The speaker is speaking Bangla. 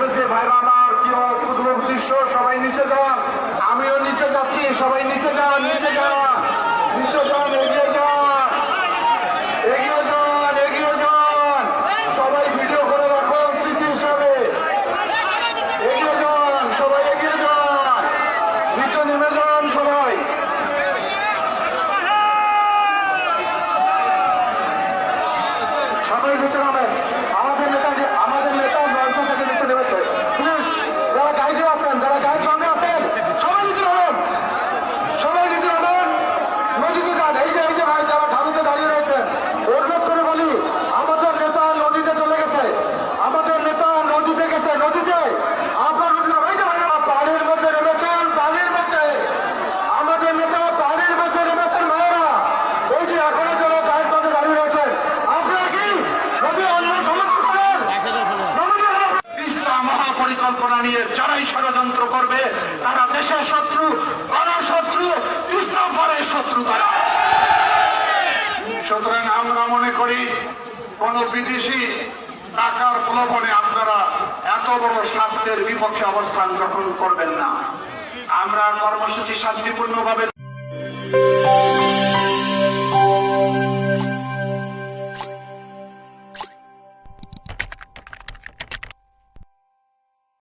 বলতেছে ভাইরা আমার কি অদ্ভুত দৃশ্য, সবাই নিচে যান, আমিও নিচে যাচ্ছি, সবাই নিচে যান, নিচে যান, নিচে যান, এগিয়ে যান, এগিয়ে যান, এগিয়ে যান, সবাই ভিডিও করে রাখো স্মৃতি হিসাবে। এগিয়ে যান, সবাই এগিয়ে যান, নিচে নেমে যান সবাই। সবাই নিচে নামেন। আমাদের নেতা মঞ্চ থেকে নিচে নেমেছে। প্লিজ যারা গাইডে আছেন, যারা গাইড বাংলা আছেন, সবাই নিচে নামেন, সবাই নিচে নামেন, নদীতে যান। এই যে ভাই যারা ঢালুতে দাঁড়িয়ে রয়েছে, অনুরোধ করে বলি আমাদের নেতা নদীতে চলে গেছে, আমাদের নেতা নদীতে গেছে, নদীতে আপনার এই যে ভাইরা পানির মধ্যে নেমেছেন, পানির মধ্যে আমাদের নেতা পানির মধ্যে নেমেছেন ভাইয়েরা। ওই যে এখনো যারা গাইড বাঁধে দাঁড়িয়ে রয়েছেন, আপনারা কি নদী অন্য সমস্যা করেন? মহাপরিকল্পনা নিয়ে যারাই ষড়যন্ত্র করবে তারা দেশের শত্রু, গণশত্রু, ইসলাম পরের শত্রু তারা। সুতরাং আমরা মনে করি কোন বিদেশি টাকার প্রলোভনে আপনারা এত বড় স্বার্থের বিপক্ষে অবস্থান গ্রহণ করবেন না। আমরা কর্মসূচি শান্তিপূর্ণভাবে